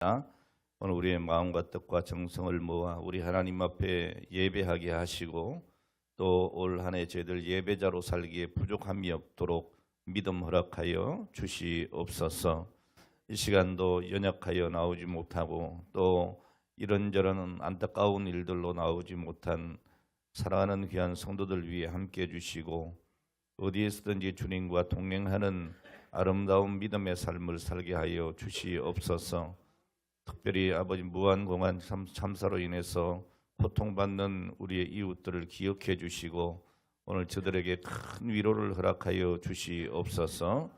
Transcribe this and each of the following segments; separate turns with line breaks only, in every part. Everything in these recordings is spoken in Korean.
오늘 우리의 마음과 뜻과 정성을 모아 우리 하나님 앞에 예배하게 하시고 또 올 한 해 저희들 예배자로 살기에 부족함이 없도록 믿음 허락하여 주시옵소서. 이 시간도 연약하여 나오지 못하고 또 이런저런 안타까운 일들로 나오지 못한 사랑하는 귀한 성도들 위해 함께 해주시고 어디에서든지 주님과 동행하는 아름다운 믿음의 삶을 살게 하여 주시옵소서. 특별히 아버지 무한공한 참사로 인해서 고통받는 우리의 이웃들을 기억해 주시고 오늘 저들에게 큰 위로를 허락하여 주시옵소서.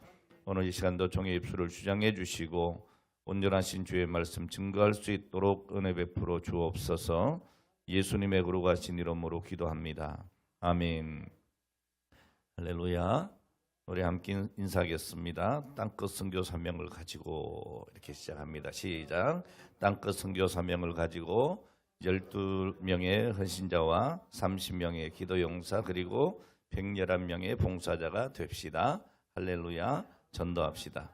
오늘 이 시간도 종의 입술을 주장해 주시고 온전하신 주의 말씀 증거할 수 있도록 은혜 베풀어 주옵소서. 예수님의 거룩하신 이름으로 기도합니다. 아멘. 할렐루야. 우리 함께 인사하겠습니다. 땅끝 선교 사명을 가지고 이렇게 시작합니다. 시작. 땅끝 선교 사명을 가지고 12명의 헌신자와 30명의 기도용사 그리고 111명의 봉사자가 됩시다. 할렐루야. 전도합시다.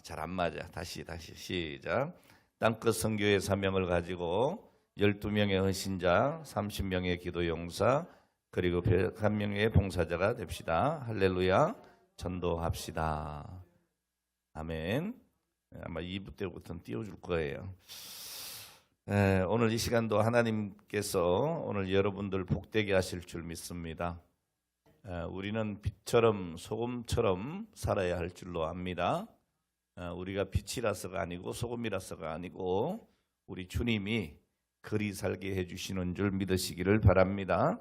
잘 안 맞아. 다시 시작. 땅끝 선교의 사명을 가지고 12명의 헌신자, 30명의 기도용사 그리고 101명의 봉사자가 됩시다. 할렐루야. 전도합시다. 아멘. 아마 2부 때부터는 띄워줄 거예요. 오늘 이 시간도 하나님께서 오늘 여러분들 복되게 하실 줄 믿습니다. 우리는 빛처럼 소금처럼 살아야 할 줄로 압니다. 우리가 빛이라서가 아니고 소금이라서가 아니고 우리 주님이 그리 살게 해주시는 줄 믿으시기를 바랍니다.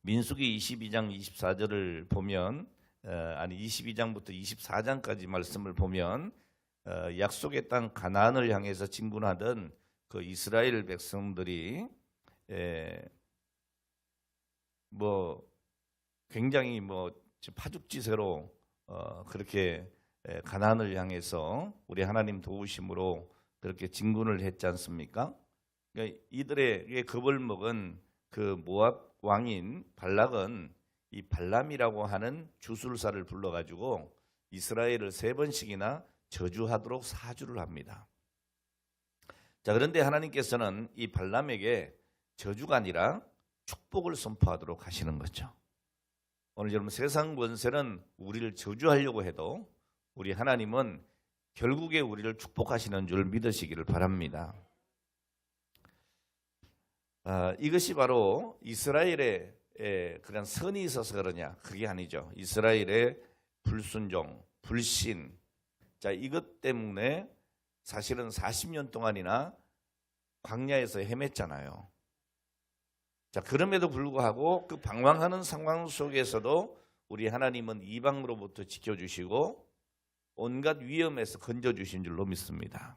민수기 22장 24절을 보면 22장부터 24장까지 말씀을 보면 약속의 땅 가나안을 향해서 진군하던 그 이스라엘 백성들이 굉장히 파죽지세로 그렇게 가나안을 향해서 우리 하나님 도우심으로 그렇게 진군을 했지 않습니까? 그러니까 이들의 겁을 먹은 그 모압 왕인 발락은 이 발람이라고 하는 주술사를 불러가지고 이스라엘을 3번씩이나 저주하도록 사주를 합니다. 자, 그런데 하나님께서는 이 발람에게 저주가 아니라 축복을 선포하도록 하시는 거죠. 오늘 여러분 세상 권세는 우리를 저주하려고 해도 우리 하나님은 결국에 우리를 축복하시는 줄 믿으시기를 바랍니다. 이것이 바로 이스라엘의 그냥 선이 있어서 그러냐? 그게 아니죠. 이스라엘의 불순종, 불신. 자, 이것 때문에 사실은 40년 동안이나 광야에서 헤맸잖아요. 자, 그럼에도 불구하고 그 방황하는 상황 속에서도 우리 하나님은 이방으로부터 지켜주시고 온갖 위험에서 건져주신 줄로 믿습니다.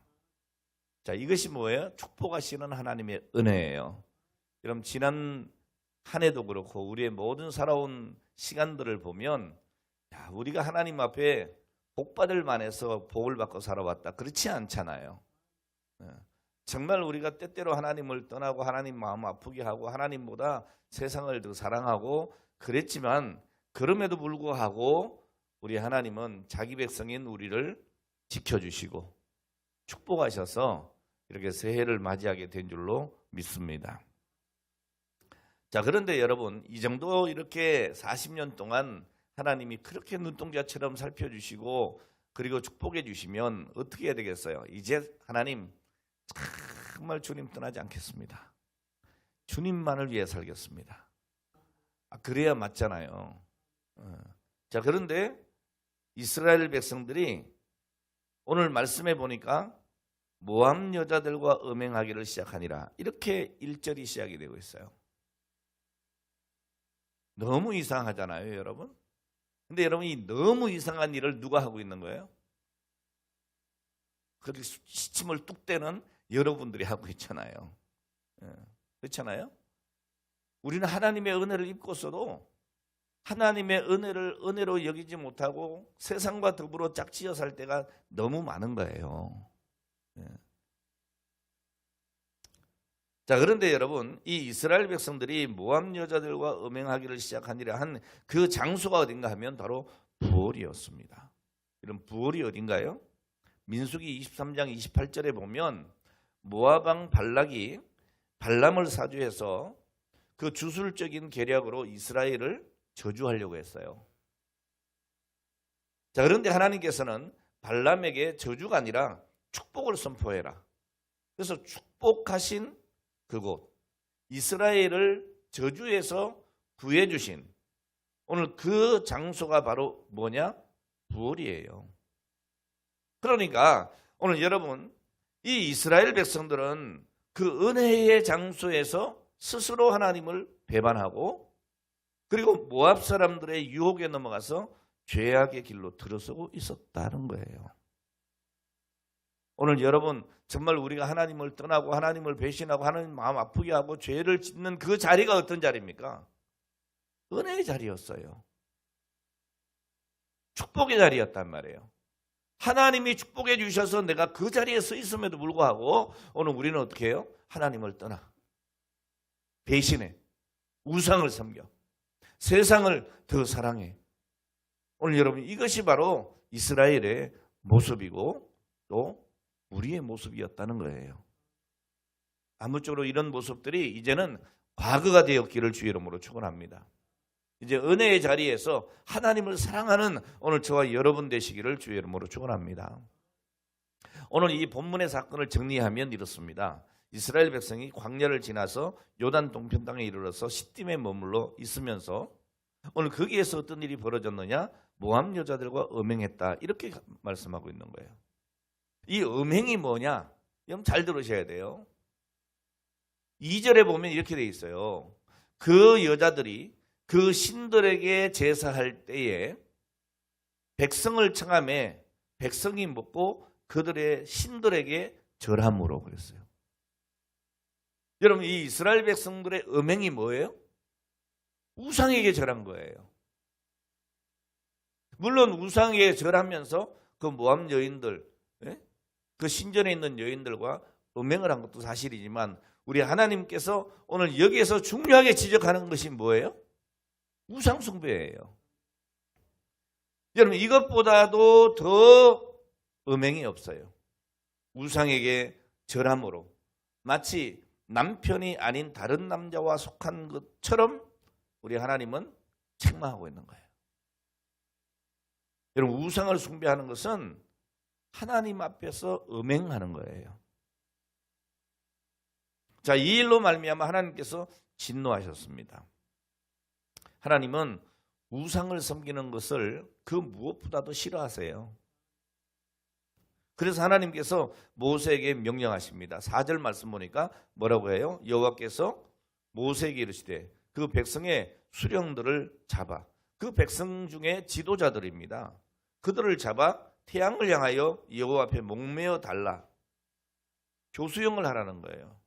자, 이것이 뭐예요? 축복하시는 하나님의 은혜예요. 여러분 지난 한 해도 그렇고 우리의 모든 살아온 시간들을 보면 우리가 하나님 앞에 복받을 만해서 복을 받고 살아왔다 그렇지 않잖아요. 정말 우리가 때때로 하나님을 떠나고 하나님 마음 아프게 하고 하나님보다 세상을 더 사랑하고 그랬지만 그럼에도 불구하고 우리 하나님은 자기 백성인 우리를 지켜주시고 축복하셔서 이렇게 새해를 맞이하게 된 줄로 믿습니다. 자, 그런데 여러분 이 정도 이렇게 40년 동안 하나님이 그렇게 눈동자처럼 살펴주시고 그리고 축복해 주시면 어떻게 해야 되겠어요? 이제 하나님 정말 주님 떠나지 않겠습니다. 주님만을 위해 살겠습니다. 그래야 맞잖아요. 자, 그런데 이스라엘 백성들이 오늘 말씀해 보니까 모압 여자들과 음행하기를 시작하니라 이렇게 1절이 시작이 되고 있어요. 너무 이상하잖아요, 여러분. 근데 여러분 이 너무 이상한 일을 누가 하고 있는 거예요? 그렇게 시침을 뚝 떼는 여러분들이 하고 있잖아요. 그렇잖아요? 우리는 하나님의 은혜를 입고서도 하나님의 은혜를 은혜로 여기지 못하고 세상과 더불어 짝지어 살 때가 너무 많은 거예요. 자, 그런데 여러분 이 이스라엘 백성들이 모압 여자들과 음행하기를 시작하니라 한 그 장소가 어딘가 하면 바로 부올이었습니다. 이런 부올이 어딘가요? 민수기 23장 28절에 보면 모압 왕 발락이 발람을 사주해서 그 주술적인 계략으로 이스라엘을 저주하려고 했어요. 자, 그런데 하나님께서는 발람에게 저주가 아니라 축복을 선포해라. 그래서 축복하신 그곳, 이스라엘을 저주에서 구해주신 오늘 그 장소가 바로 뭐냐? 부월이에요. 그러니까 오늘 여러분, 이 이스라엘 백성들은 그 은혜의 장소에서 스스로 하나님을 배반하고 그리고 모압 사람들의 유혹에 넘어가서 죄악의 길로 들어서고 있었다는 거예요. 오늘 여러분, 정말 우리가 하나님을 떠나고 하나님을 배신하고 하나님 마음 아프게 하고 죄를 짓는 그 자리가 어떤 자리입니까? 은혜의 자리였어요. 축복의 자리였단 말이에요. 하나님이 축복해 주셔서 내가 그 자리에 서 있음에도 불구하고 오늘 우리는 어떻게 해요? 하나님을 떠나 배신해, 우상을 섬겨, 세상을 더 사랑해. 오늘 여러분, 이것이 바로 이스라엘의 모습이고 또 우리의 모습이었다는 거예요. 아무쪼록 이런 모습들이 이제는 과거가 되었기를 주의 이름으로 축원합니다. 이제 은혜의 자리에서 하나님을 사랑하는 오늘 저와 여러분 되시기를 주의 이름으로 축원합니다. 오늘 이 본문의 사건을 정리하면 이렇습니다. 이스라엘 백성이 광야를 지나서 요단 동편 땅에 이르러서 시딤에 머물러 있으면서 오늘 거기에서 어떤 일이 벌어졌느냐? 모압 여자들과 음행했다. 이렇게 말씀하고 있는 거예요. 이 음행이 뭐냐? 여러분 잘 들으셔야 돼요. 2절에 보면 이렇게 돼 있어요. 그 여자들이 그 신들에게 제사할 때에 백성을 청함에 백성이 먹고 그들의 신들에게 절함으로 그랬어요. 여러분, 이 이스라엘 백성들의 음행이 뭐예요? 우상에게 절한 거예요. 물론 우상에게 절하면서 그 모압 여인들, 그 신전에 있는 여인들과 음행을 한 것도 사실이지만 우리 하나님께서 오늘 여기에서 중요하게 지적하는 것이 뭐예요? 우상 숭배예요. 여러분, 이것보다도 더 음행이 없어요. 우상에게 절함으로 마치 남편이 아닌 다른 남자와 속한 것처럼 우리 하나님은 책망하고 있는 거예요. 여러분, 우상을 숭배하는 것은 하나님 앞에서 음행하는 거예요. 자, 이 일로 말미암아 하나님께서 진노하셨습니다. 하나님은 우상을 섬기는 것을 그 무엇보다도 싫어하세요. 그래서 하나님께서 모세에게 명령하십니다. 4절 말씀 보니까 뭐라고 해요? 여호와께서 모세에게 이르시되 그 백성의 수령들을 잡아, 그 백성 중에 지도자들입니다. 그들을 잡아 태양을 향하여 여호와 앞에 목매어 달라. 교수형을 하라는 거예요.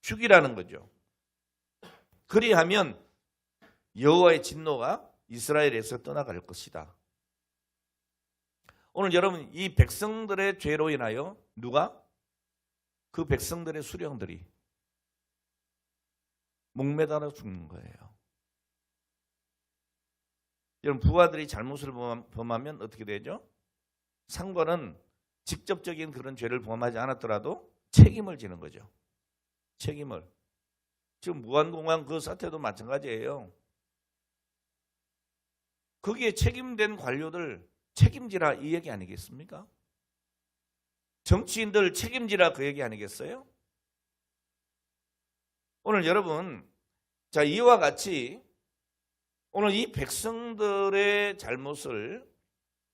죽이라는 거죠. 그리하면 여호와의 진노가 이스라엘에서 떠나갈 것이다. 오늘 여러분, 이 백성들의 죄로 인하여 누가? 그 백성들의 수령들이 목매달아 죽는 거예요. 여러분, 부하들이 잘못을 범하면 어떻게 되죠? 상관은 직접적인 그런 죄를 범하지 않았더라도 책임을 지는 거죠. 책임을. 지금 무한공항 그 사태도 마찬가지예요. 거기에 책임된 관료들 책임지라 이 얘기 아니겠습니까? 정치인들 책임지라 그 얘기 아니겠어요? 오늘 여러분, 자, 이와 같이 오늘 이 백성들의 잘못을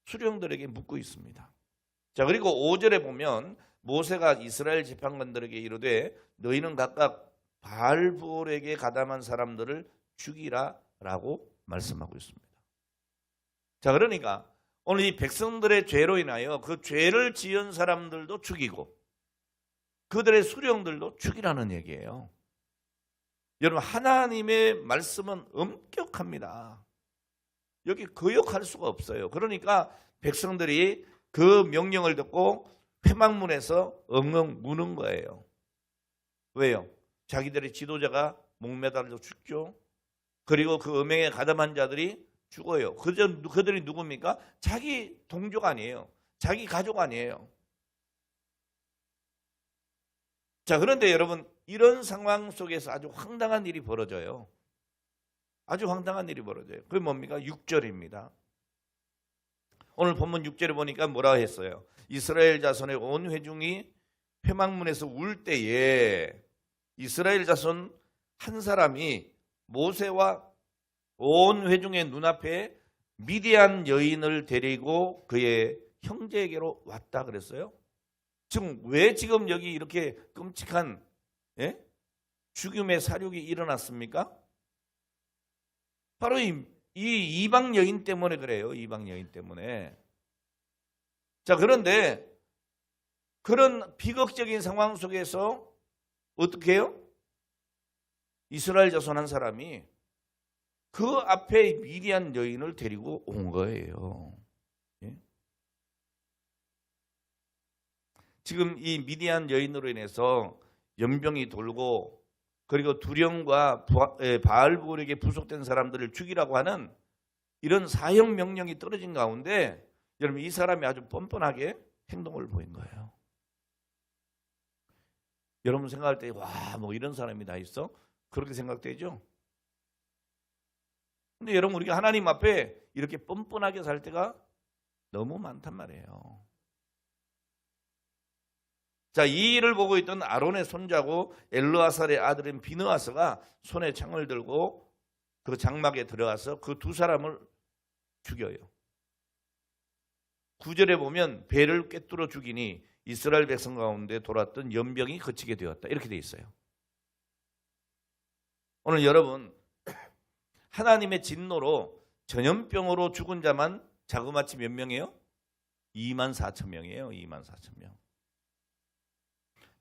수령들에게 묻고 있습니다. 자, 그리고 5절에 보면 모세가 이스라엘 지팡관들에게 이르되 너희는 각각 바알부올에게 가담한 사람들을 죽이라 라고 말씀하고 있습니다. 자, 그러니까 오늘 이 백성들의 죄로 인하여 그 죄를 지은 사람들도 죽이고 그들의 수령들도 죽이라는 얘기예요. 여러분, 하나님의 말씀은 엄격합니다. 여기 거역할 수가 없어요. 그러니까 백성들이 그 명령을 듣고 회막문에서 엉엉 무는 거예요. 왜요? 자기들의 지도자가 목매달려 죽죠. 그리고 그 음행에 가담한 자들이 죽어요. 그들이 누굽니까? 자기 동족 아니에요. 자기 가족 아니에요. 자, 그런데 여러분, 이런 상황 속에서 아주 황당한 일이 벌어져요. 아주 황당한 일이 벌어져요. 그게 뭡니까? 6절입니다. 오늘 본문 6절에 보니까 뭐라 했어요? 이스라엘 자손의 온 회중이 회막문에서 울 때에 이스라엘 자손 한 사람이 모세와 온 회중의 눈앞에 미디안 여인을 데리고 그의 형제에게로 왔다 그랬어요. 지금 왜 지금 여기 이렇게 끔찍한 죽임의 사륙이 일어났습니까? 바로 이 이방 여인 때문에 그래요. 이방 여인 때문에. 자, 그런데 그런 비극적인 상황 속에서 어떻게 해요? 이스라엘 자손 한 사람이 그 앞에 미디안 여인을 데리고 온 거예요. 예? 지금 이 미디안 여인으로 인해서 연병이 돌고 그리고 두령과 바알볼에게 부속된 사람들을 죽이라고 하는 이런 사형 명령이 떨어진 가운데 여러분 이 사람이 아주 뻔뻔하게 행동을 보인 거예요. 여러분 생각할 때 와, 뭐 이런 사람이 다 있어? 그렇게 생각되죠? 근데 여러분 우리가 하나님 앞에 이렇게 뻔뻔하게 살 때가 너무 많단 말이에요. 자, 이 일을 보고 있던 아론의 손자고 엘르아살의 아들인 비느하스가 손에 창을 들고 그 장막에 들어가서 그 두 사람을 죽여요. 9절에 보면 배를 꿰뚫어 죽이니 이스라엘 백성 가운데 돌았던 연병이 그치게 되었다. 이렇게 돼 있어요. 오늘 여러분 하나님의 진노로 전염병으로 죽은 자만 자그마치 몇 명이에요? 24,000명이에요. 24,000명.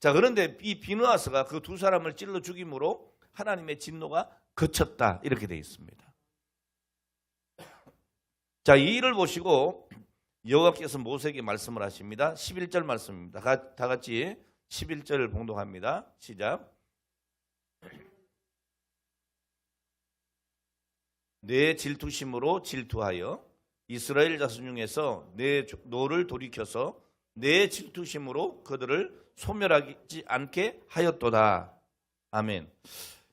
자, 그런데 이 비느하스가 그 두 사람을 찔러 죽임으로 하나님의 진노가 그쳤다. 이렇게 돼 있습니다. 자, 이 일을 보시고 여호와께서 모세에게 말씀을 하십니다. 11절 말씀입니다. 다 같이 11절을 봉독합니다. 시작. 내 질투심으로 질투하여 이스라엘 자손 중에서 내 노를 돌이켜서 내 질투심으로 그들을 소멸하지 않게 하였도다. 아멘.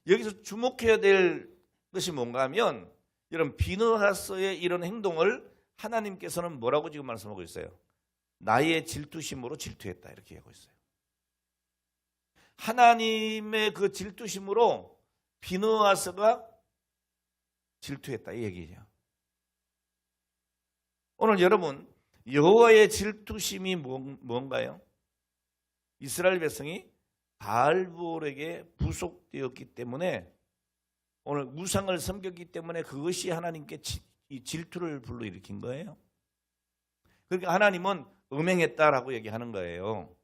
여기서 주목해야 될 것이 뭔가 하면 여러분 비느하스의 이런 행동을 하나님께서는 뭐라고 지금 말씀하고 있어요? 나의 질투심으로 질투했다 이렇게 하고 있어요. 하나님의 그 질투심으로 비느하스가 질투했다 이 얘기죠. 오늘 여러분 여호와의 질투심이 뭔가요? 이스라엘 백성이 바알볼에게 부속되었기 때문에 오늘 우상을 섬겼기 때문에 그것이 하나님께 이 질투를 불러일으킨 거예요. 그러니까 하나님은 음행했다라고 얘기하는 거예요.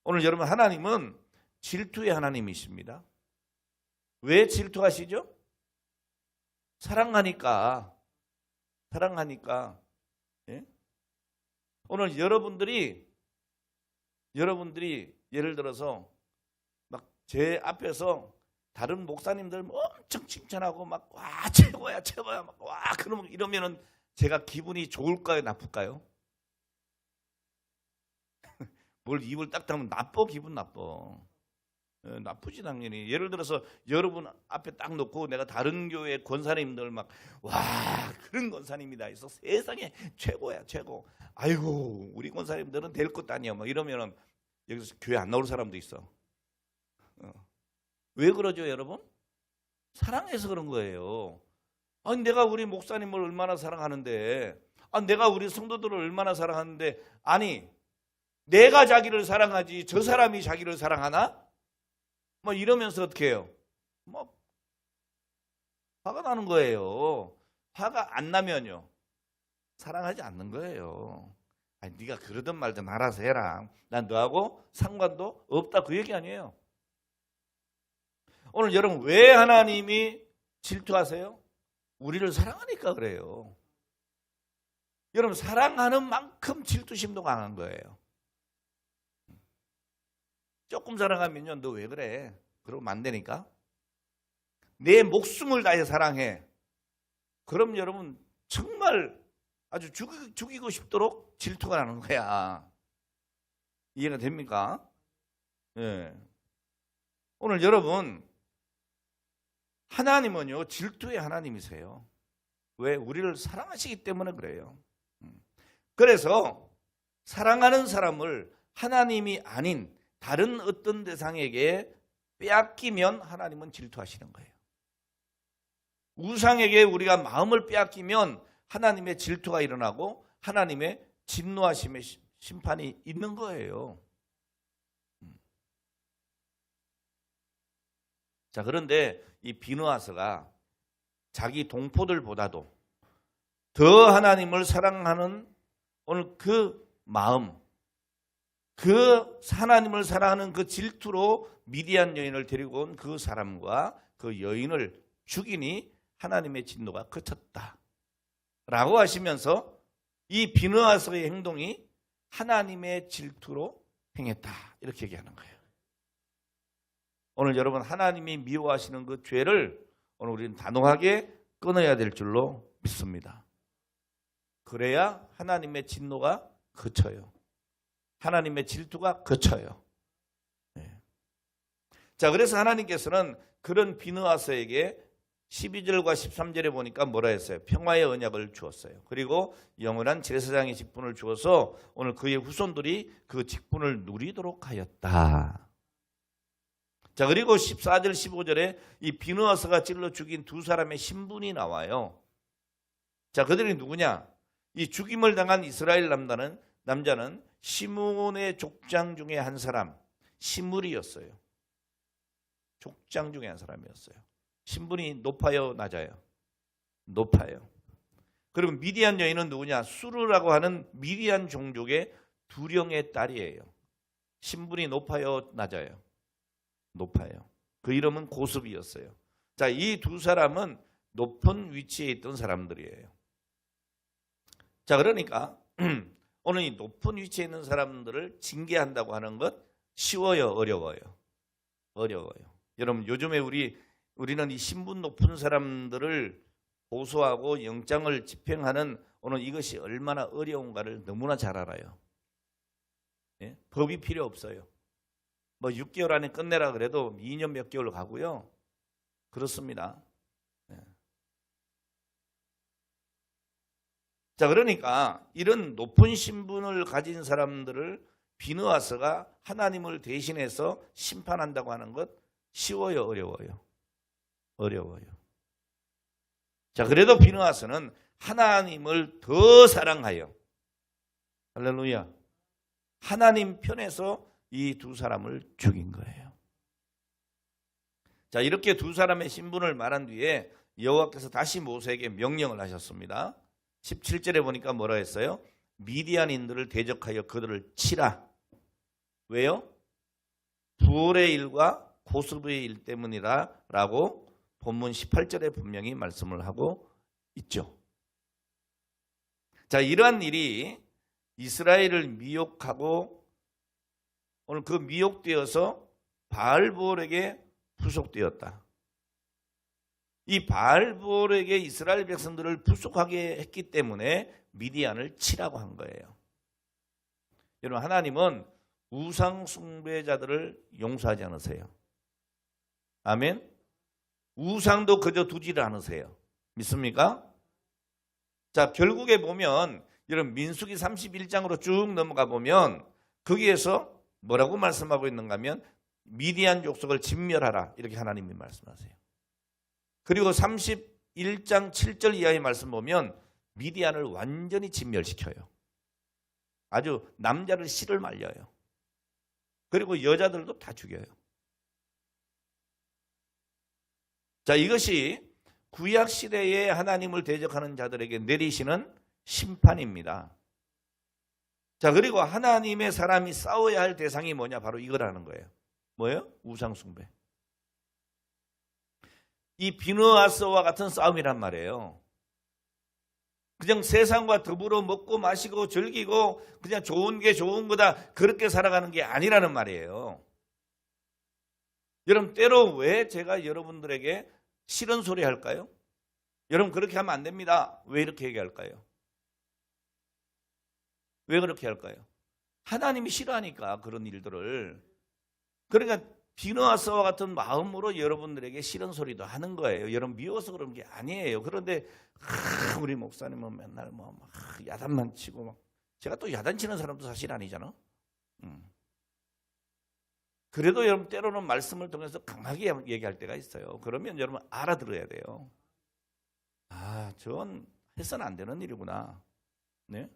오늘 여러분 하나님은 질투의 하나님이십니다. 왜 질투하시죠? 사랑하니까. 예? 오늘 여러분들이 예를 들어서 막 제 앞에서 다른 목사님들 엄청 칭찬하고 막 와 최고야 막 와 그러면 이러면은 제가 기분이 좋을까요 나쁠까요? 뭘 입을 딱 닫으면 나빠 기분 나빠. 나쁘지 당연히. 예를 들어서 여러분 앞에 딱 놓고 내가 다른 교회 권사님들 막 와 그런 권사님이다 해서 세상에 최고야 최고. 아이고 우리 권사님들은 될 것도 아니야 막 이러면은 여기서 교회 안 나올 사람도 있어. 왜 그러죠 여러분? 사랑해서 그런 거예요. 아니 내가 우리 목사님을 얼마나 사랑하는데 내가 우리 성도들을 얼마나 사랑하는데 아니 내가 자기를 사랑하지 저 사람이 자기를 사랑하나? 뭐 이러면서 어떻게 해요? 뭐 화가 나는 거예요. 화가 안 나면요 사랑하지 않는 거예요. 아니 네가 그러든 말든 알아서 해라. 난 너하고 상관도 없다 그 얘기 아니에요. 오늘 여러분 왜 하나님이 질투하세요? 우리를 사랑하니까 그래요. 여러분 사랑하는 만큼 질투심도 강한 거예요. 조금 사랑하면요 너 왜 그래? 그러면 안 되니까. 내 목숨을 다해 사랑해. 그럼 여러분 정말 아주 죽이고 싶도록 질투가 나는 거야. 이해가 됩니까? 예. 오늘 여러분, 하나님은요, 질투의 하나님이세요. 왜? 우리를 사랑하시기 때문에 그래요. 그래서 사랑하는 사람을 하나님이 아닌 다른 어떤 대상에게 빼앗기면 하나님은 질투하시는 거예요. 우상에게 우리가 마음을 빼앗기면 하나님의 질투가 일어나고 하나님의 진노하심의 심판이 있는 거예요. 자, 그런데 이 비느하스가 자기 동포들보다도 더 하나님을 사랑하는 오늘 그 마음, 그 하나님을 사랑하는 그 질투로 미디안 여인을 데리고 온 그 사람과 그 여인을 죽이니 하나님의 진노가 그쳤다 라고 하시면서 이 비느하스의 행동이 하나님의 질투로 행했다 이렇게 얘기하는 거예요. 오늘 여러분, 하나님이 미워하시는 그 죄를 오늘 우리는 단호하게 끊어야 될 줄로 믿습니다. 그래야 하나님의 진노가 그쳐요. 하나님의 질투가 그쳐요. 네. 자, 그래서 하나님께서는 그런 비느하스에게 12절과 13절에 보니까 뭐라 했어요? 평화의 언약을 주었어요. 그리고 영원한 제사장의 직분을 주어서 오늘 그의 후손들이 그 직분을 누리도록 하였다. 자, 그리고 14절 15절에 이 비느하스가 찔러 죽인 두 사람의 신분이 나와요. 자, 그들이 누구냐? 이 죽임을 당한 이스라엘 남자는 시므온의 족장 중에 한 사람, 시므리였어요. 족장 중에 한 사람이었어요. 신분이 높아요, 낮아요? 높아요. 그리고 미디안 여인은 누구냐? 수르라고 하는 미디안 종족의 두령의 딸이에요. 신분이 높아요, 낮아요? 높아요. 그 이름은 고습이었어요. 자, 이 두 사람은 높은 위치에 있던 사람들이에요. 자, 그러니까 오늘 이 높은 위치에 있는 사람들을 징계한다고 하는 것 쉬워요, 어려워요? 어려워요. 여러분, 요즘에 우리는 이 신분 높은 사람들을 고소하고 영장을 집행하는 오늘 이것이 얼마나 어려운가를 너무나 잘 알아요. 예? 법이 필요 없어요. 뭐 6개월 안에 끝내라 그래도 2년 몇 개월 가고요. 그렇습니다. 예. 자, 그러니까 이런 높은 신분을 가진 사람들을 비느하스가 하나님을 대신해서 심판한다고 하는 것 쉬워요, 어려워요? 어려워요. 자, 그래도 비느하스는 하나님을 더 사랑하여, 할렐루야, 하나님 편에서 이 두 사람을 죽인 거예요. 자, 이렇게 두 사람의 신분을 말한 뒤에 여호와께서 다시 모세에게 명령을 하셨습니다. 17절에 보니까 뭐라 했어요? 미디안인들을 대적하여 그들을 치라. 왜요? 부올의 일과 고습의 일 때문이라 라고 본문 18절에 분명히 말씀을 하고 있죠. 자, 이러한 일이 이스라엘을 미혹하고 오늘 그 미혹되어서 바알보올에게 부속되었다. 이 바알보올에게 이스라엘 백성들을 부속하게 했기 때문에 미디안을 치라고 한 거예요. 여러분, 하나님은 우상 숭배자들을 용서하지 않으세요. 아멘. 우상도 그저 두지를 않으세요. 믿습니까? 자, 결국에 보면 여러분, 민수기 31장으로 쭉 넘어가 보면 거기에서 뭐라고 말씀하고 있는가 하면 미디안 족속을 진멸하라 이렇게 하나님이 말씀하세요. 그리고 31장 7절 이하의 말씀 보면 미디안을 완전히 진멸시켜요. 아주 남자를 씨를 말려요. 그리고 여자들도 다 죽여요. 자, 이것이 구약 시대에 하나님을 대적하는 자들에게 내리시는 심판입니다. 자, 그리고 하나님의 사람이 싸워야 할 대상이 뭐냐? 바로 이거라는 거예요. 뭐예요? 우상숭배. 이 비느하스와 같은 싸움이란 말이에요. 그냥 세상과 더불어 먹고 마시고 즐기고 그냥 좋은 게 좋은 거다 그렇게 살아가는 게 아니라는 말이에요. 여러분, 때로 왜 제가 여러분들에게 싫은 소리 할까요? 여러분, 그렇게 하면 안 됩니다. 왜 이렇게 얘기할까요? 왜 그렇게 할까요? 하나님이 싫어하니까 그런 일들을. 그러니까 비누아스와 같은 마음으로 여러분들에게 싫은 소리도 하는 거예요. 여러분 미워서 그런 게 아니에요. 그런데 우리 목사님은 맨날 막 야단만 치고 막. 제가 또 야단 치는 사람도 사실 아니잖아. 그래도 여러분 때로는 말씀을 통해서 강하게 얘기할 때가 있어요. 그러면 여러분 알아들어야 돼요. 아, 저건 해서는 안 되는 일이구나. 네?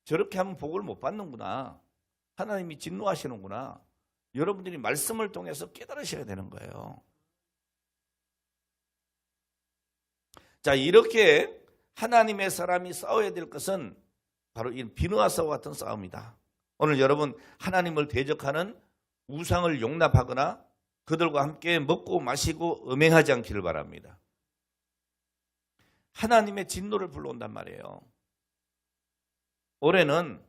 저렇게 하면 복을 못 받는구나. 하나님이 진노하시는구나. 여러분들이 말씀을 통해서 깨달으셔야 되는 거예요. 자, 이렇게 하나님의 사람이 싸워야 될 것은 바로 이 비누아스와 같은 싸움이다. 오늘 여러분 하나님을 대적하는 우상을 용납하거나 그들과 함께 먹고 마시고 음행하지 않기를 바랍니다. 하나님의 진노를 불러온단 말이에요. 올해는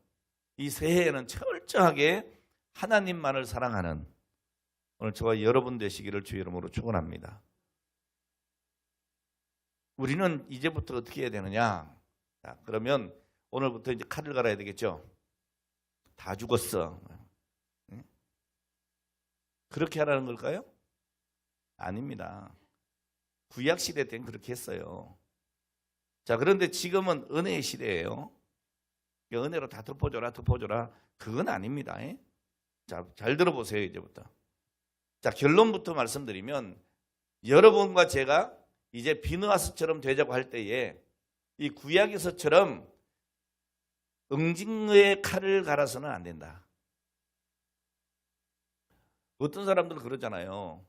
이 새해에는 철저하게 하나님만을 사랑하는 오늘 저와 여러분 되시기를 주의 이름으로 축원합니다. 우리는 이제부터 어떻게 해야 되느냐? 자, 그러면 오늘부터 이제 칼을 갈아야 되겠죠? 다 죽었어. 그렇게 하라는 걸까요? 아닙니다. 구약 시대 때는 그렇게 했어요. 자, 그런데 지금은 은혜의 시대예요. 은혜로 다 덮어줘라, 덮어줘라. 그건 아닙니다. 자, 잘 들어보세요, 이제부터. 자, 결론부터 말씀드리면 여러분과 제가 이제 비누아스처럼 되자고 할 때에 이 구약에서처럼 응징의 칼을 갈아서는 안 된다. 어떤 사람들은 그러잖아요.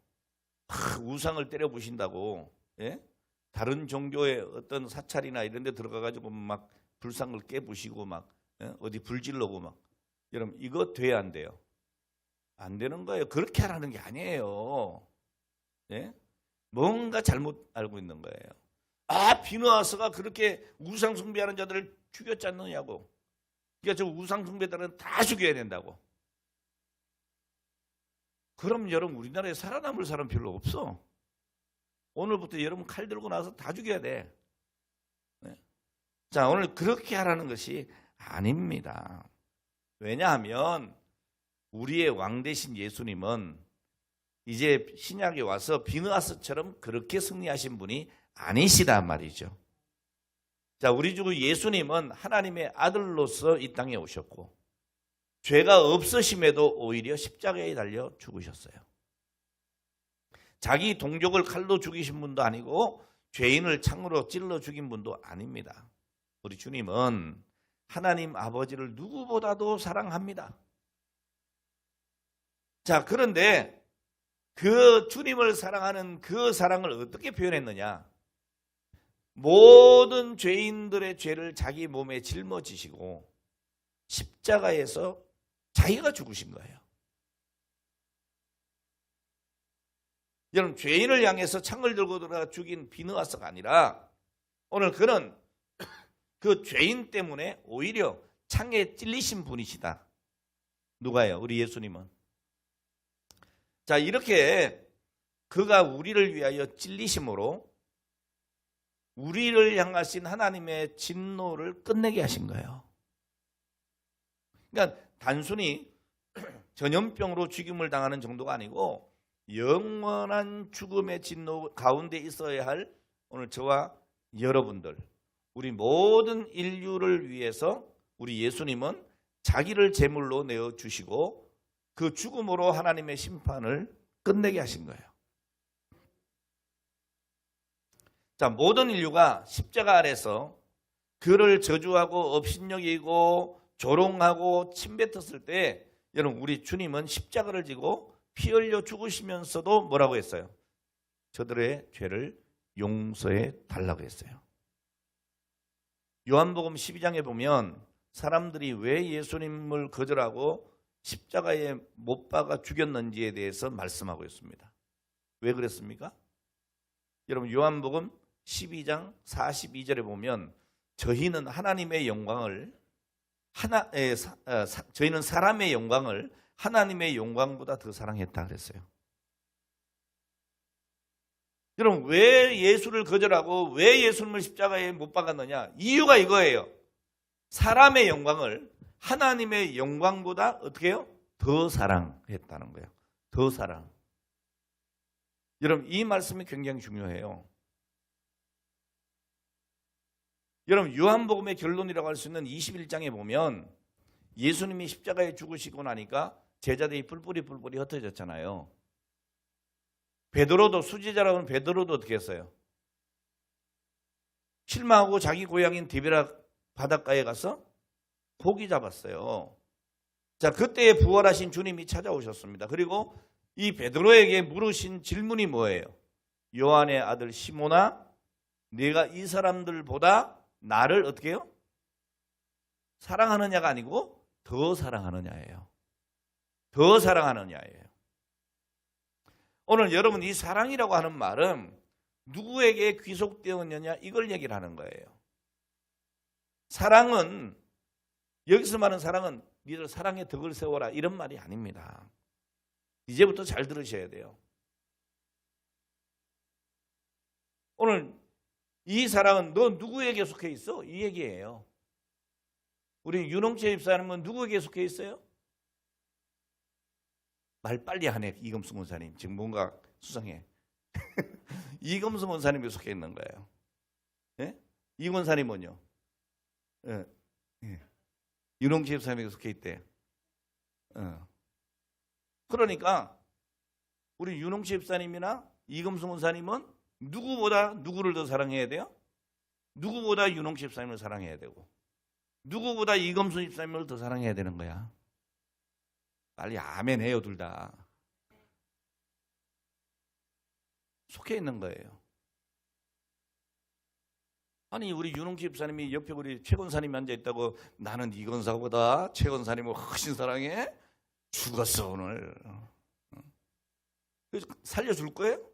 우상을 때려 부신다고, 예? 다른 종교의 어떤 사찰이나 이런 데 들어가가지고 막 불상을 깨부시고 막, 예? 어디 불질러고 막. 여러분, 이거 돼야 안 돼요? 안 되는 거예요. 그렇게 하라는 게 아니에요. 예? 뭔가 잘못 알고 있는 거예요. 아, 비누아스가 그렇게 우상 숭배하는 자들을 죽였지 않느냐고. 그러니까 저 우상 숭배자들은 다 죽여야 된다고. 그럼 여러분 우리나라에 살아남을 사람 별로 없어. 오늘부터 여러분 칼 들고 나서 다 죽여야 돼. 네. 자, 오늘 그렇게 하라는 것이 아닙니다. 왜냐하면 우리의 왕 되신 예수님은 이제 신약에 와서 비누아스처럼 그렇게 승리하신 분이 아니시단 말이죠. 자, 우리 주 예수님은 하나님의 아들로서 이 땅에 오셨고 죄가 없으심에도 오히려 십자가에 달려 죽으셨어요. 자기 동족을 칼로 죽이신 분도 아니고 죄인을 창으로 찔러 죽인 분도 아닙니다. 우리 주님은 하나님 아버지를 누구보다도 사랑합니다. 자, 그런데 그 주님을 사랑하는 그 사랑을 어떻게 표현했느냐? 모든 죄인들의 죄를 자기 몸에 짊어지시고 십자가에서 자기가 죽으신 거예요. 여러분, 죄인을 향해서 창을 들고 들어가 죽인 비누아스가 아니라 오늘 그는 그 죄인 때문에 오히려 창에 찔리신 분이시다. 누가요? 우리 예수님은. 자, 이렇게 그가 우리를 위하여 찔리심으로 우리를 향하신 하나님의 진노를 끝내게 하신 거예요. 그러니까 단순히 전염병으로 죽임을 당하는 정도가 아니고 영원한 죽음의 진노 가운데 있어야 할 오늘 저와 여러분들, 우리 모든 인류를 위해서 우리 예수님은 자기를 제물로 내어주시고 그 죽음으로 하나님의 심판을 끝내게 하신 거예요. 자, 모든 인류가 십자가 아래서 그를 저주하고 업신여기고 조롱하고 침뱉었을 때 여러분 우리 주님은 십자가를 지고 피 흘려 죽으시면서도 뭐라고 했어요? 저들의 죄를 용서해 달라고 했어요. 요한복음 12장에 보면 사람들이 왜 예수님을 거절하고 십자가에 못 박아 죽였는지에 대해서 말씀하고 있습니다. 왜 그랬습니까? 여러분 요한복음 12장 42절에 보면 저희는 하나님의 영광을 저희는 사람의 영광을 하나님의 영광보다 더 사랑했다 그랬어요. 여러분 왜 예수를 거절하고 왜 예수님을 십자가에 못 박았느냐? 이유가 이거예요. 사람의 영광을 하나님의 영광보다 어떻게 해요? 더 사랑했다는 거예요. 더 사랑. 여러분 이 말씀이 굉장히 중요해요. 여러분 요한복음의 결론이라고 할 수 있는 21장에 보면 예수님이 십자가에 죽으시고 나니까 제자들이 뿔뿔이 흩어졌잖아요. 베드로도 수제자라고 하는 베드로도 어떻게 했어요? 실망하고 자기 고향인 디베라 바닷가에 가서 고기 잡았어요. 자, 그때 부활하신 주님이 찾아오셨습니다. 그리고 이 베드로에게 물으신 질문이 뭐예요? 요한의 아들 시몬아, 네가 이 사람들보다 나를 어떻게 해요? 사랑하느냐가 아니고 더 사랑하느냐예요. 더 사랑하느냐예요. 오늘 여러분 이 사랑이라고 하는 말은 누구에게 귀속되었느냐 이걸 얘기를 하는 거예요. 사랑은 여기서 말하는 사랑은 니들 사랑의 덕을 세워라 이런 말이 아닙니다. 이제부터 잘 들으셔야 돼요. 오늘 이 사랑은 너 누구에게 속해 있어? 이 얘기예요. 우리 윤홍채 집사님은 누구에게 속해 있어요? 말 빨리 하네. 이금수 권사님 지금 뭔가 수상해. 이금수 권사님에 속해 있는 거예요. 예? 이 권사님은요? 예. 예. 윤홍채 집사님에게 속해 있대. 그러니까 우리 윤홍채 집사님이나 이금수 권사님은 누구보다 누구를 더 사랑해야 돼요? 누구보다 윤홍채 집사님을 사랑해야 되고 누구보다 이금수 집사님을 더 사랑해야 되는 거야. 빨리 아멘 해요. 둘 다. 속해 있는 거예요. 아니 우리 윤홍채 집사님이 옆에 우리 최 권사님이 앉아있다고 나는 이 권사보다 최 권사님을 훨씬 사랑해? 죽었어 오늘. 살려줄 거예요?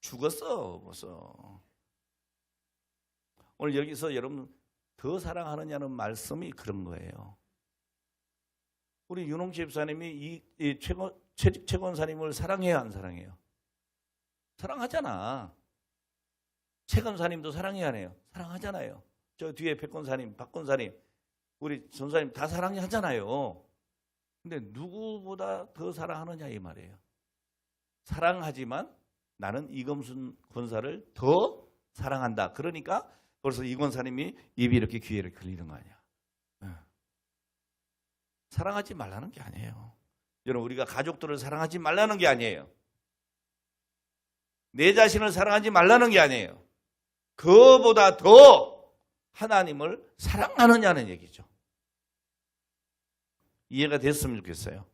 죽었어 벌써. 오늘 여기서 여러분 더 사랑하느냐는 말씀이 그런 거예요. 우리 윤홍채 집사님이 이 최 권사님을 사랑해요 안 사랑해요? 사랑하잖아. 최 권사님도 사랑해야 해요. 사랑하잖아요. 저 뒤에 백 권사님, 박 권사님, 우리 전사님 다 사랑하잖아요. 근데 누구보다 더 사랑하느냐 이 말이에요. 사랑하지만 나는 이금순 권사를 더 사랑한다. 그러니까 벌써 이 권사님이 입이 이렇게 귀에 걸리는 거 아니야. 사랑하지 말라는 게 아니에요. 여러분 우리가 가족들을 사랑하지 말라는 게 아니에요. 내 자신을 사랑하지 말라는 게 아니에요. 그보다 더 하나님을 사랑하느냐는 얘기죠. 이해가 됐으면 좋겠어요.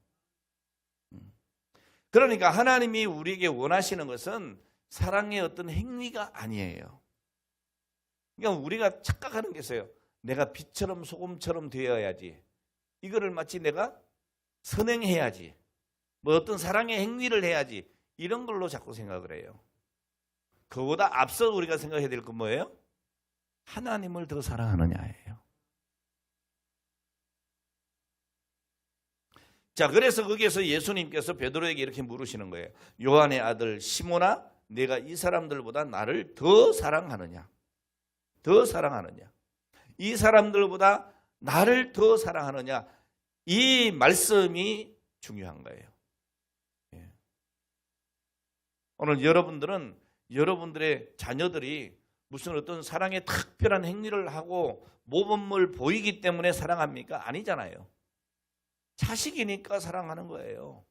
그러니까 하나님이 우리에게 원하시는 것은 사랑의 어떤 행위가 아니에요. 그러니까 우리가 착각하는 게 있어요. 내가 빛처럼 소금처럼 되어야지. 이거를 마치 내가 선행해야지. 뭐 어떤 사랑의 행위를 해야지. 이런 걸로 자꾸 생각을 해요. 그보다 앞서 우리가 생각해야 될 건 뭐예요? 하나님을 더 사랑하느냐예요. 자, 그래서 거기에서 예수님께서 베드로에게 이렇게 물으시는 거예요. 요한의 아들 시몬아, 내가 이 사람들보다 나를 더 사랑하느냐? 더 사랑하느냐? 이 사람들보다 나를 더 사랑하느냐? 이 말씀이 중요한 거예요. 오늘 여러분들은 여러분들의 자녀들이 무슨 어떤 사랑의 특별한 행위를 하고 모범을 보이기 때문에 사랑합니까? 아니잖아요. 자식이니까 사랑하는 거예요.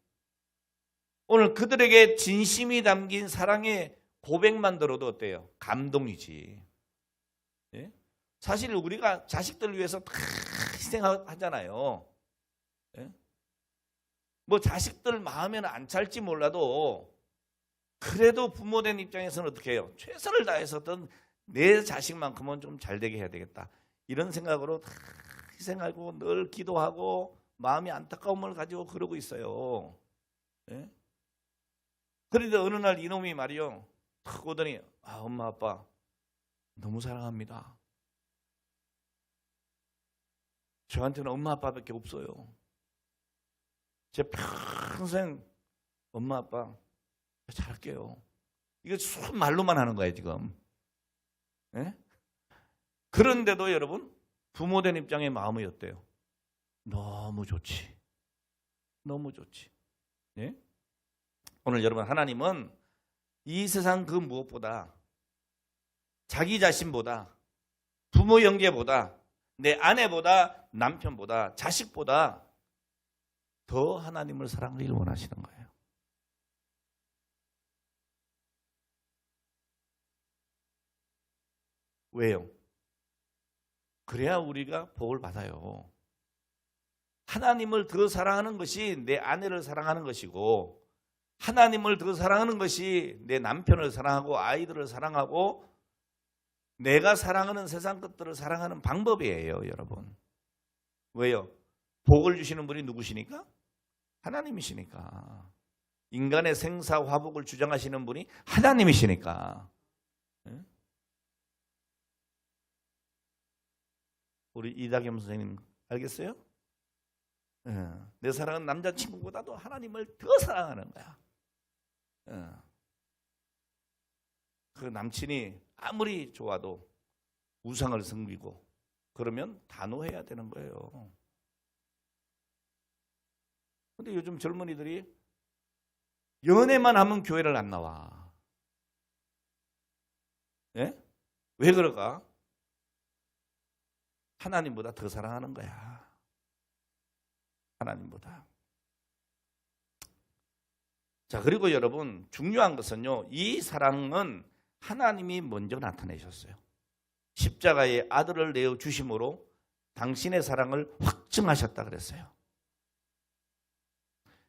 오늘 그들에게 진심이 담긴 사랑의 고백만 들어도 어때요? 감동이지. 예? 사실 우리가 자식들을 위해서 다 희생하잖아요. 예? 뭐 자식들 마음에는 안 찰지 몰라도 그래도 부모된 입장에서는 어떻게 해요? 최선을 다해서든 내 자식만큼은 좀 잘 되게 해야 되겠다. 이런 생각으로 다 희생하고 늘 기도하고 마음이 안타까움을 가지고 그러고 있어요. 예? 그런데 어느 날 이놈이 말이요. 탁 오더니 엄마 아빠 너무 사랑합니다. 저한테는 엄마 아빠밖에 없어요. 제 평생 엄마 아빠 잘할게요. 이거 순 말로만 하는 거예요 지금. 예? 그런데도 여러분 부모된 입장의 마음이 어때요? 너무 좋지. 너무 좋지. 예? 오늘 여러분, 하나님은 이 세상 그 무엇보다, 자기 자신보다, 부모 형제보다, 내 아내보다, 남편보다, 자식보다 더 하나님을 사랑하기를 원하시는 거예요. 왜요? 그래야 우리가 복을 받아요. 하나님을 더 사랑하는 것이 내 아내를 사랑하는 것이고, 하나님을 더 사랑하는 것이 내 남편을 사랑하고 아이들을 사랑하고 내가 사랑하는 세상 것들을 사랑하는 방법이에요, 여러분. 왜요? 복을 주시는 분이 누구시니까? 하나님이시니까. 인간의 생사 화복을 주장하시는 분이 하나님이시니까. 우리 이다겸 선생님 알겠어요? 내 사랑은 남자친구보다도 하나님을 더 사랑하는 거야. 그 남친이 아무리 좋아도 우상을 섬기고 그러면 단호해야 되는 거예요. 근데 요즘 젊은이들이 연애만 하면 교회를 안 나와. 예? 왜 그럴까? 하나님보다 더 사랑하는 거야. 하나님보다. 자, 그리고 여러분, 중요한 것은요, 이 사랑은 하나님이 먼저 나타내셨어요. 십자가에 아들을 내어 주심으로 당신의 사랑을 확증하셨다 그랬어요.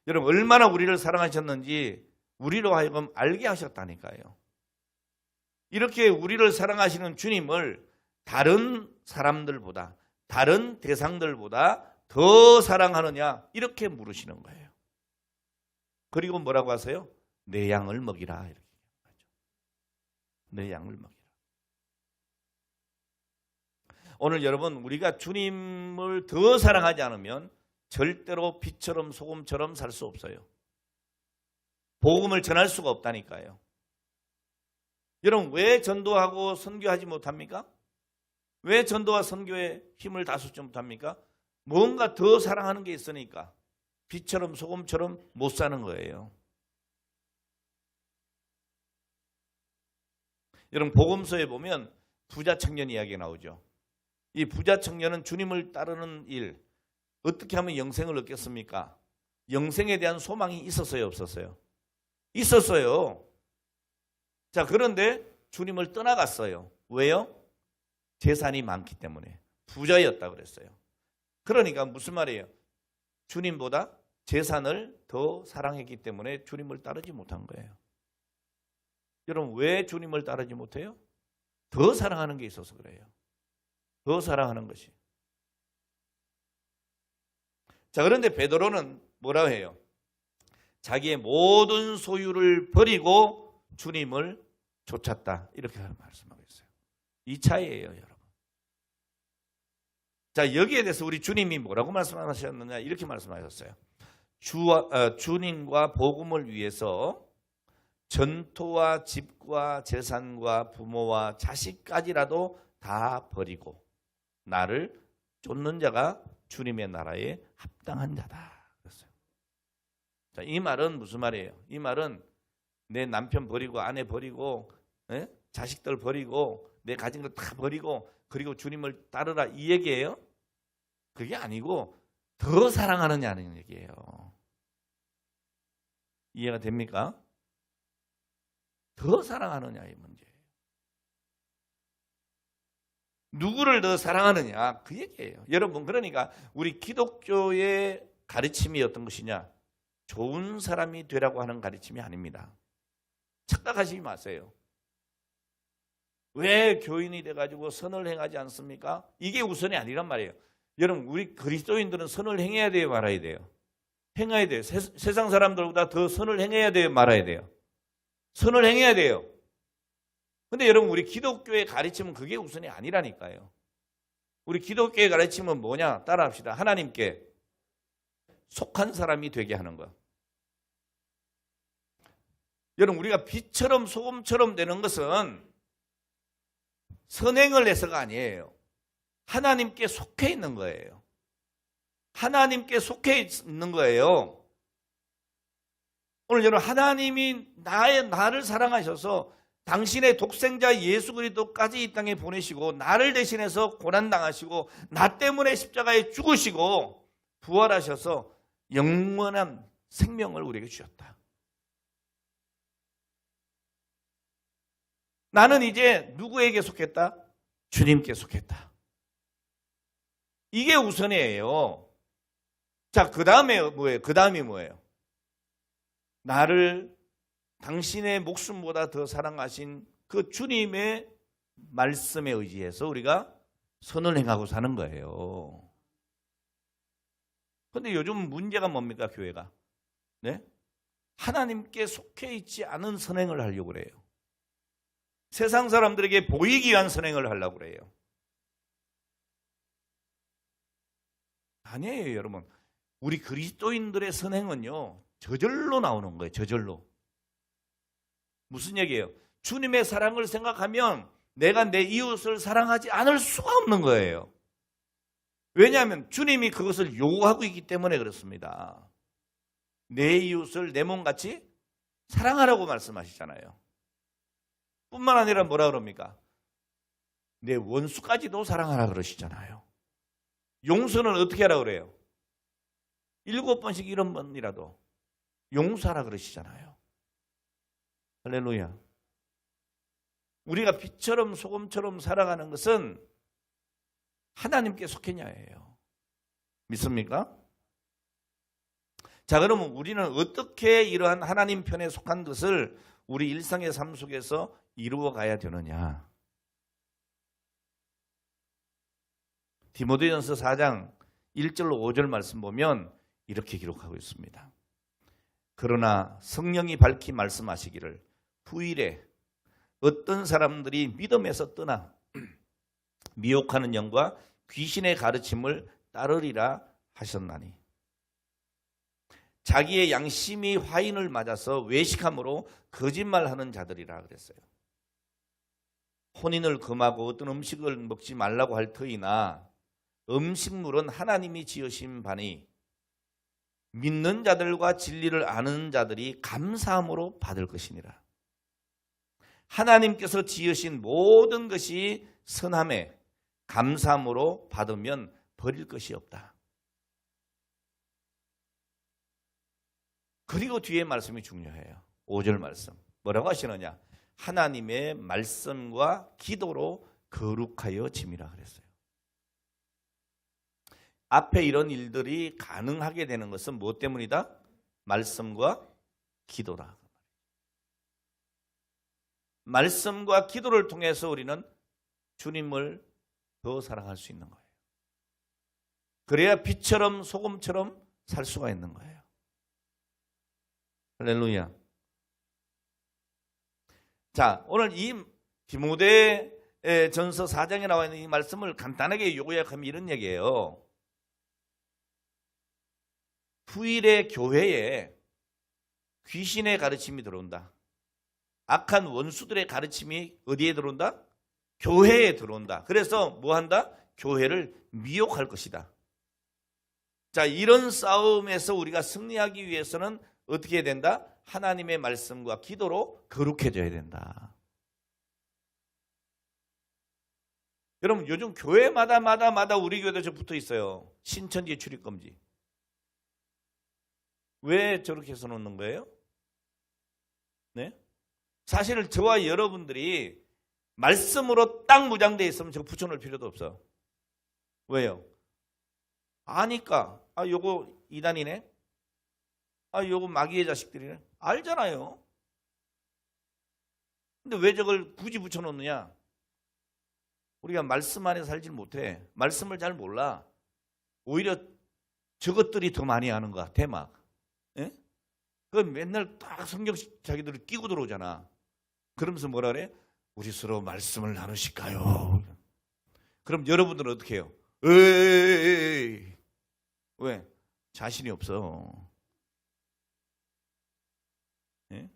여러분, 얼마나 우리를 사랑하셨는지 우리로 하여금 알게 하셨다니까요. 이렇게 우리를 사랑하시는 주님을 다른 사람들보다, 다른 대상들보다 더 사랑하느냐, 이렇게 물으시는 거예요. 그리고 뭐라고 하세요? 내 양을 먹이라, 이렇게 얘기하죠. 내 양을 먹이라. 오늘 여러분, 우리가 주님을 더 사랑하지 않으면 절대로 빛처럼 소금처럼 살 수 없어요. 복음을 전할 수가 없다니까요. 여러분, 왜 전도하고 선교하지 못합니까? 왜 전도와 선교에 힘을 다 쏟지 못합니까? 뭔가 더 사랑하는 게 있으니까. 빛처럼 소금처럼 못 사는 거예요. 여러분, 복음서에 보면 부자 청년 이야기가 나오죠. 이 부자 청년은 주님을 따르는 일, 어떻게 하면 영생을 얻겠습니까? 영생에 대한 소망이 있었어요, 없었어요? 있었어요. 자, 그런데 주님을 떠나갔어요. 왜요? 재산이 많기 때문에. 부자였다 그랬어요. 그러니까 무슨 말이에요? 주님보다 재산을 더 사랑했기 때문에 주님을 따르지 못한 거예요. 여러분, 왜 주님을 따르지 못해요? 더 사랑하는 게 있어서 그래요. 더 사랑하는 것이. 자, 그런데 베드로는 뭐라고 해요? 자기의 모든 소유를 버리고 주님을 쫓았다, 이렇게 말씀하고 있어요. 이 차이예요, 여러분. 자, 여기에 대해서 우리 주님이 뭐라고 말씀하셨느냐, 이렇게 말씀하셨어요. 주님과 복음을 위해서 전토와 집과 재산과 부모와 자식까지라도 다 버리고 나를 쫓는 자가 주님의 나라에 합당한 자다 그랬어요. 자, 이 말은 무슨 말이에요? 이 말은 내 남편 버리고 아내 버리고 자식들 버리고 내 가진 거 다 버리고 그리고 주님을 따르라, 이 얘기예요? 그게 아니고 더 사랑하느냐는 얘기예요. 이해가 됩니까? 더 사랑하느냐의 문제예요. 누구를 더 사랑하느냐, 그 얘기예요. 여러분, 그러니까 우리 기독교의 가르침이 어떤 것이냐? 좋은 사람이 되라고 하는 가르침이 아닙니다. 착각하시지 마세요. 왜 교인이 돼가지고 선을 행하지 않습니까? 이게 우선이 아니란 말이에요. 여러분, 우리 그리스도인들은 선을 행해야 돼요, 말아야 돼요? 행해야 돼요. 세상 사람들보다 더 선을 행해야 돼요, 말아야 돼요? 선을 행해야 돼요. 근데 여러분, 우리 기독교의 가르침은 그게 우선이 아니라니까요. 우리 기독교의 가르침은 뭐냐? 따라합시다. 하나님께 속한 사람이 되게 하는 거. 여러분, 우리가 빛처럼 소금처럼 되는 것은 선행을 해서가 아니에요. 하나님께 속해 있는 거예요. 하나님께 속해 있는 거예요. 오늘 여러분, 하나님이 나를 사랑하셔서 당신의 독생자 예수 그리스도까지 이 땅에 보내시고 나를 대신해서 고난당하시고 나 때문에 십자가에 죽으시고 부활하셔서 영원한 생명을 우리에게 주셨다. 나는 이제 누구에게 속했다? 주님께 속했다. 이게 우선이에요. 자, 그 다음에 뭐예요? 그 다음이 뭐예요? 나를 당신의 목숨보다 더 사랑하신 그 주님의 말씀에 의지해서 우리가 선을 행하고 사는 거예요. 그런데 요즘 문제가 뭡니까, 교회가? 네? 하나님께 속해 있지 않은 선행을 하려고 그래요. 세상 사람들에게 보이기 위한 선행을 하려고 그래요. 아니에요, 여러분. 우리 그리스도인들의 선행은요, 저절로 나오는 거예요, 저절로. 무슨 얘기예요? 주님의 사랑을 생각하면 내가 내 이웃을 사랑하지 않을 수가 없는 거예요. 왜냐하면 주님이 그것을 요구하고 있기 때문에 그렇습니다. 내 이웃을 내 몸같이 사랑하라고 말씀하시잖아요. 뿐만 아니라 뭐라 그럽니까? 내 원수까지도 사랑하라 그러시잖아요. 용서는 어떻게 하라 그래요? 7번씩 7번이라도 용서하라 그러시잖아요. 할렐루야. 우리가 빛처럼 소금처럼 살아가는 것은 하나님께 속했냐예요. 믿습니까? 자, 그러면 우리는 어떻게 이러한 하나님 편에 속한 것을 우리 일상의 삶 속에서 이루어 가야 되느냐? 디모데전서 4장 1절로 5절 말씀 보면 이렇게 기록하고 있습니다. 그러나 성령이 밝히 말씀하시기를 후일에 어떤 사람들이 믿음에서 떠나 미혹하는 영과 귀신의 가르침을 따르리라 하셨나니 자기의 양심이 화인을 맞아서 외식함으로 거짓말하는 자들이라 그랬어요. 혼인을 금하고 어떤 음식을 먹지 말라고 할 터이나 음식물은 하나님이 지으신 바니 믿는 자들과 진리를 아는 자들이 감사함으로 받을 것이니라. 하나님께서 지으신 모든 것이 선함에 감사함으로 받으면 버릴 것이 없다. 그리고 뒤에 말씀이 중요해요. 5절 말씀. 뭐라고 하시느냐? 하나님의 말씀과 기도로 거룩하여 짐이라 그랬어요. 앞에 이런 일들이 가능하게 되는 것은 무엇 때문이다? 말씀과 기도다. 말씀과 기도를 통해서 우리는 주님을 더 사랑할 수 있는 거예요. 그래야 빛처럼 소금처럼 살 수가 있는 거예요. 할렐루야. 자, 오늘 이 디모데전서 4장에 나와 있는 이 말씀을 간단하게 요약하면 이런 얘기예요. 후일의 교회에 귀신의 가르침이 들어온다. 악한 원수들의 가르침이 어디에 들어온다? 교회에 들어온다. 그래서 뭐 한다? 교회를 미혹할 것이다. 자, 이런 싸움에서 우리가 승리하기 위해서는 어떻게 해야 된다? 하나님의 말씀과 기도로 거룩해져야 된다. 여러분, 요즘 교회마다 우리 교회도 붙어 있어요. 신천지 출입금지. 왜 저렇게 해서 놓는 거예요? 네? 사실 저와 여러분들이 말씀으로 딱 무장되어 있으면 저거 붙여놓을 필요도 없어. 왜요? 아니까. 아, 요거 이단이네? 아, 요거 마귀의 자식들이네? 알잖아요. 근데 왜 저걸 굳이 붙여놓느냐? 우리가 말씀 안에 살질 못해. 말씀을 잘 몰라. 오히려 저것들이 더 많이 하는 것 같아, 막. 예? 그 맨날 딱 성경 자기들 끼고 들어오잖아. 그러면서 뭐라 그래? 우리 서로 말씀을 나누실까요? 그럼 여러분들은 어떻게 해요? 에이. 왜? 자신이 없어. 예?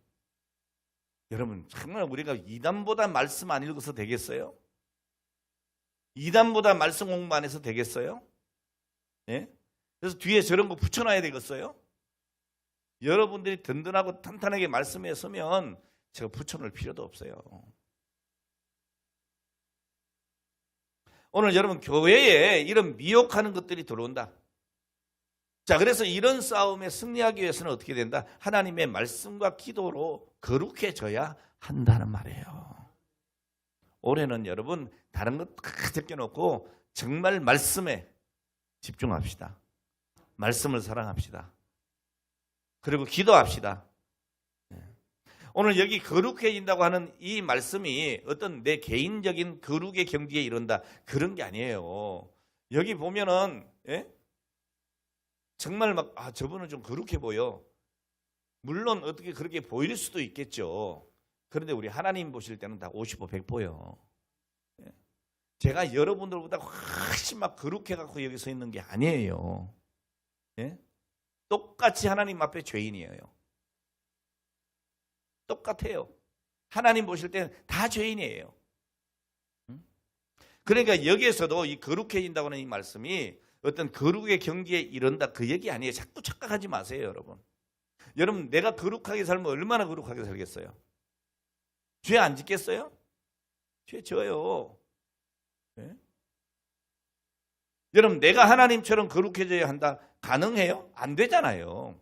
여러분, 정말 우리가 이단보다 말씀 안 읽어서 되겠어요? 이단보다 말씀 공부 안 해서 되겠어요? 예? 그래서 뒤에 저런 거 붙여놔야 되겠어요? 여러분들이 든든하고 탄탄하게 말씀에 서면 제가 붙여놓을 필요도 없어요. 오늘 여러분 교회에 이런 미혹하는 것들이 들어온다. 자, 그래서 이런 싸움에 승리하기 위해서는 어떻게 된다? 하나님의 말씀과 기도로 거룩해져야 한다는 말이에요. 올해는 여러분 다른 것 다 제껴놓고 정말 말씀에 집중합시다. 말씀을 사랑합시다. 그리고 기도합시다. 오늘 여기 거룩해진다고 하는 이 말씀이 어떤 내 개인적인 거룩의 경지에 이른다 그런 게 아니에요. 여기 보면은 정말 막 저분은 좀 거룩해 보여. 물론 어떻게 그렇게 보일 수도 있겠죠. 그런데 우리 하나님 보실 때는 다 50보 100보요. 제가 여러분들보다 훨씬 막 거룩해 갖고 여기 서 있는 게 아니에요. 똑같이 하나님 앞에 죄인이에요. 똑같아요. 하나님 보실 때는 다 죄인이에요. 그러니까 여기에서도 이 거룩해진다고 하는 이 말씀이 어떤 거룩의 경지에 이른다 그 얘기 아니에요. 자꾸 착각하지 마세요, 여러분. 여러분 내가 거룩하게 살면 얼마나 거룩하게 살겠어요? 죄 안 짓겠어요? 죄 져요. 여러분 내가 하나님처럼 거룩해져야 한다. 가능해요? 안 되잖아요.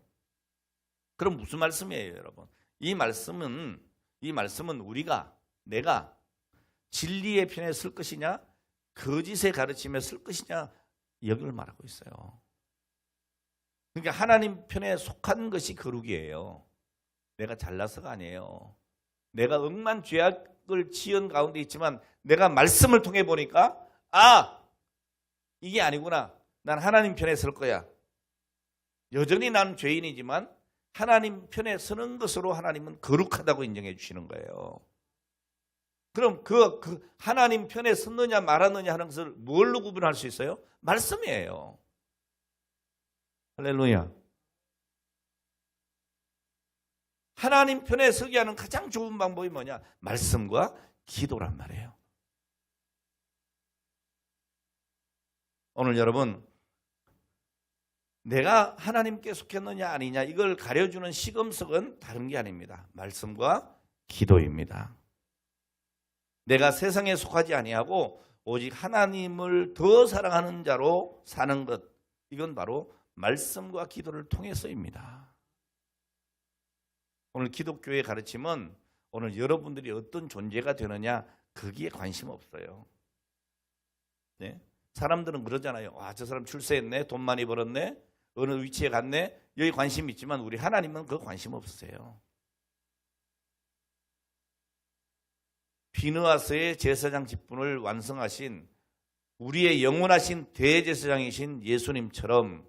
그럼 무슨 말씀이에요, 여러분? 이 말씀은 내가 진리의 편에 설 것이냐 거짓의 가르침에 설 것이냐 여기를 말하고 있어요. 그러니까 하나님 편에 속한 것이 거룩이에요. 내가 잘나서가 아니에요. 내가 억만 죄악을 지은 가운데 있지만 내가 말씀을 통해 보니까 이게 아니구나. 난 하나님 편에 설 거야. 여전히 난 죄인이지만 하나님 편에 서는 것으로 하나님은 거룩하다고 인정해 주시는 거예요. 그럼 그 하나님 편에 섰느냐 말았느냐 하는 것을 뭘로 구분할 수 있어요? 말씀이에요. 할렐루야. 하나님 편에 서게 하는 가장 좋은 방법이 뭐냐? 말씀과 기도란 말이에요. 오늘 여러분 내가 하나님께 속했느냐 아니냐 이걸 가려주는 시금석은 다른 게 아닙니다. 말씀과 기도입니다. 내가 세상에 속하지 아니하고 오직 하나님을 더 사랑하는 자로 사는 것 이건 바로 말씀과 기도를 통해서입니다. 오늘 기독교의 가르침은 오늘 여러분들이 어떤 존재가 되느냐 거기에 관심 없어요. 네? 사람들은 그러잖아요. 저 사람 출세했네, 돈 많이 벌었네, 어느 위치에 갔네. 여기 관심 있지만 우리 하나님은 그 관심 없으세요. 비느하스의 제사장 직분을 완성하신 우리의 영원하신 대제사장이신 예수님처럼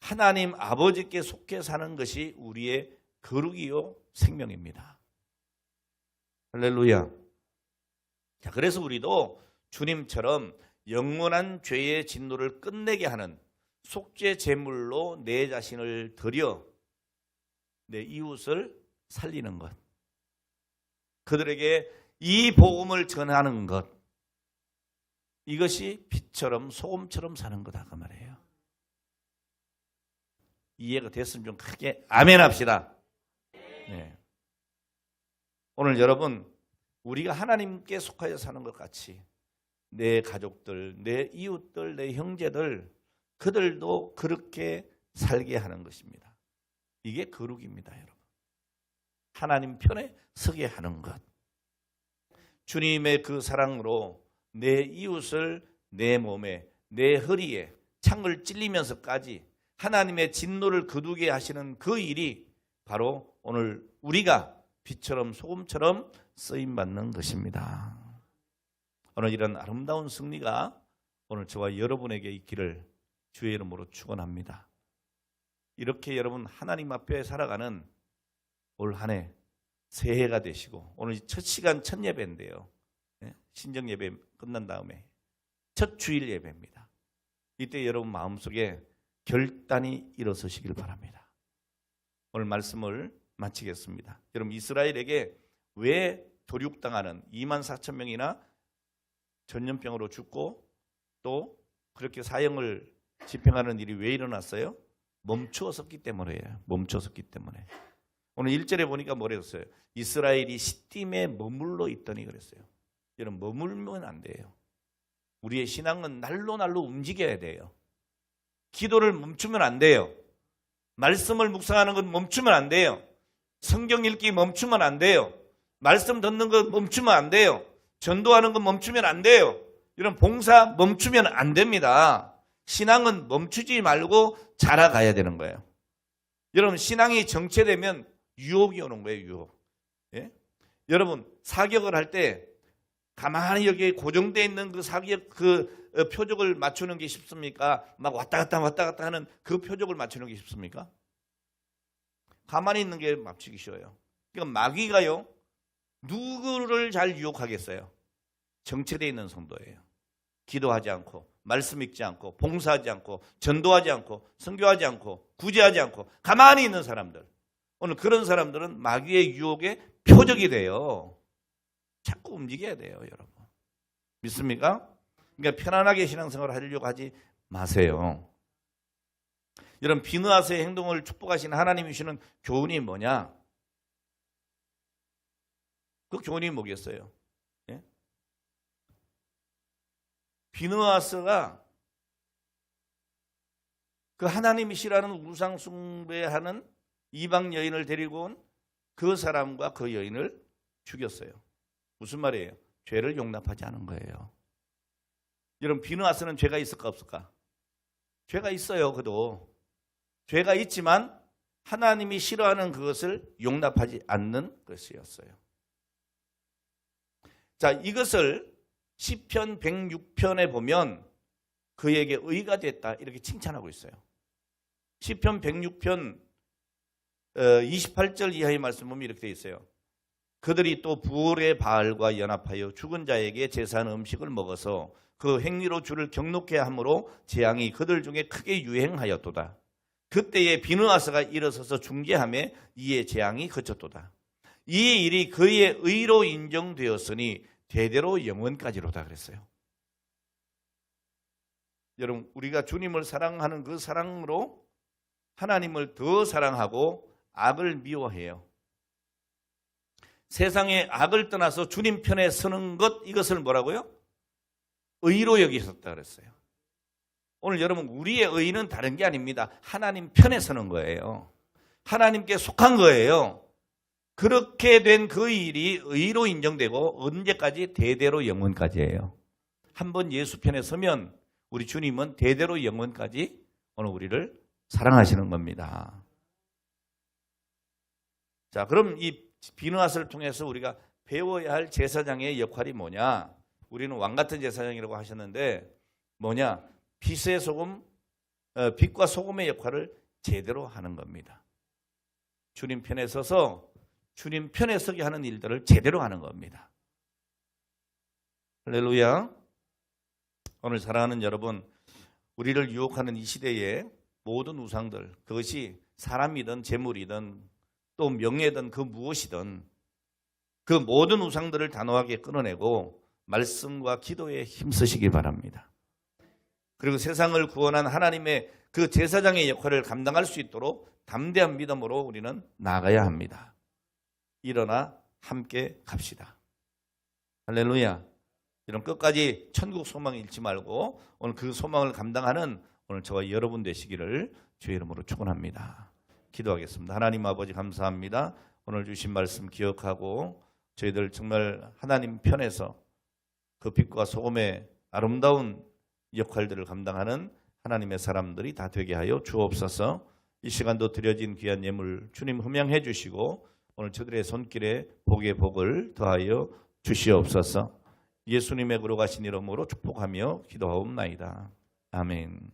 하나님 아버지께 속해 사는 것이 우리의 거룩이요 생명입니다. 할렐루야. 자, 그래서 우리도 주님처럼 영원한 죄의 진노를 끝내게 하는 속죄 제물로 내 자신을 드려 내 이웃을 살리는 것, 그들에게 이 복음을 전하는 것, 이것이 빛처럼 소금처럼 사는 거다 그 말이에요. 이해가 됐으면 좀 크게 아멘 합시다. 네. 오늘 여러분 우리가 하나님께 속하여 사는 것 같이 내 가족들, 내 이웃들, 내 형제들 그들도 그렇게 살게 하는 것입니다. 이게 거룩입니다, 여러분. 하나님 편에 서게 하는 것. 주님의 그 사랑으로 내 이웃을 내 몸에, 내 허리에 창을 찔리면서까지 하나님의 진노를 거두게 하시는 그 일이 바로 오늘 우리가 빛처럼 소금처럼 쓰임받는 것입니다. 오늘 이런 아름다운 승리가 오늘 저와 여러분에게 있기를 주의 이름으로 축원합니다. 이렇게 여러분 하나님 앞에 살아가는 올 한 해 새해가 되시고 오늘 첫 시간 첫 예배인데요. 신정 예배 끝난 다음에 첫 주일 예배입니다. 이때 여러분 마음속에 결단이 일어서시길 바랍니다. 오늘 말씀을 마치겠습니다. 여러분 이스라엘에게 왜 도륙당하는 24,000명이나 전염병으로 죽고 또 그렇게 사형을 집행하는 일이 왜 일어났어요? 멈추었기 때문이에요. 멈추었기 때문에. 오늘 1절에 보니까 뭐라고 했어요? 이스라엘이 시딤에 머물러 있더니 그랬어요. 여러분, 머물면 안 돼요. 우리의 신앙은 날로 움직여야 돼요. 기도를 멈추면 안 돼요. 말씀을 묵상하는 건 멈추면 안 돼요. 성경 읽기 멈추면 안 돼요. 말씀 듣는 거 멈추면 안 돼요. 전도하는 거 멈추면 안 돼요. 이런 봉사 멈추면 안 됩니다. 신앙은 멈추지 말고 자라가야 되는 거예요. 여러분, 신앙이 정체되면 유혹이 오는 거예요. 유혹. 예? 여러분, 사격을 할 때 가만히 여기에 고정되어 있는 그 사격 표적을 맞추는 게 쉽습니까? 막 왔다 갔다 하는 그 표적을 맞추는 게 쉽습니까? 가만히 있는 게 맞추기 쉬워요. 그러니까 마귀가요, 누구를 잘 유혹하겠어요? 정체되어 있는 성도예요. 기도하지 않고, 말씀 읽지 않고, 봉사하지 않고, 전도하지 않고, 선교하지 않고, 구제하지 않고, 가만히 있는 사람들. 오늘 그런 사람들은 마귀의 유혹의 표적이 돼요. 자꾸 움직여야 돼요, 여러분. 믿습니까? 그러니까 편안하게 신앙생활을 하려고 하지 마세요. 여러분, 비느하스의 행동을 축복하시는 하나님이 주시는 교훈이 뭐냐? 그 교훈이 뭐겠어요? 예? 비느하스가 그 하나님이 싫어하는 우상 숭배하는 이방 여인을 데리고 온 그 사람과 그 여인을 죽였어요. 무슨 말이에요? 죄를 용납하지 않은 거예요. 여러분, 비느하스는 죄가 있을까 없을까? 죄가 있어요. 그도 죄가 있지만 하나님이 싫어하는 그것을 용납하지 않는 것이었어요. 자, 이것을 시편 106편에 보면 그에게 의가 됐다 이렇게 칭찬하고 있어요. 시편 106편 28절 이하의 말씀 보면 이렇게 되어 있어요. 그들이 또 부올의 바알과 연합하여 죽은 자에게 제사한 음식을 먹어서 그 행위로 주를 경록해 함으로 재앙이 그들 중에 크게 유행하였도다. 그때에 비느하스가 일어서서 중재하며 이에 재앙이 그쳤도다. 이 일이 그의 의로 인정되었으니 대대로 영원까지로다 그랬어요. 여러분, 우리가 주님을 사랑하는 그 사랑으로 하나님을 더 사랑하고 악을 미워해요. 세상의 악을 떠나서 주님 편에 서는 것, 이것을 뭐라고요? 의로 여기셨다 그랬어요. 오늘 여러분, 우리의 의는 다른 게 아닙니다. 하나님 편에 서는 거예요. 하나님께 속한 거예요. 그렇게 된 그 일이 의로 인정되고 언제까지? 대대로 영원까지예요. 한번 예수 편에 서면 우리 주님은 대대로 영원까지 오늘 우리를 사랑하시는 겁니다. 자, 그럼 이 비느하스를 통해서 우리가 배워야 할 제사장의 역할이 뭐냐? 우리는 왕 같은 제사장이라고 하셨는데 뭐냐? 빛의 소금, 빛과 소금의 역할을 제대로 하는 겁니다. 주님 편에 서서 주님 편에 서게 하는 일들을 제대로 하는 겁니다. 할렐루야. 오늘 사랑하는 여러분, 우리를 유혹하는 이 시대에 모든 우상들, 그것이 사람이든 재물이든 또 명예든 그 무엇이든 그 모든 우상들을 단호하게 끊어내고 말씀과 기도에 힘쓰시기 바랍니다. 그리고 세상을 구원한 하나님의 그 제사장의 역할을 감당할 수 있도록 담대한 믿음으로 우리는 나아가야 합니다. 일어나 함께 갑시다. 할렐루야. 이런 끝까지 천국 소망 잃지 말고 오늘 그 소망을 감당하는 오늘 저와 여러분 되시기를 주의 이름으로 축원합니다. 기도하겠습니다. 하나님 아버지 감사합니다. 오늘 주신 말씀 기억하고 저희들 정말 하나님 편에서 그 빛과 소금의 아름다운 역할들을 감당하는 하나님의 사람들이 다 되게 하여 주옵소서. 이 시간도 드려진 귀한 예물 주님 흠양해 주시고 오늘 저들의 손길에 복의 복을 더하여 주시옵소서. 예수님의 거룩하신 이름으로 축복하며 기도하옵나이다. 아멘.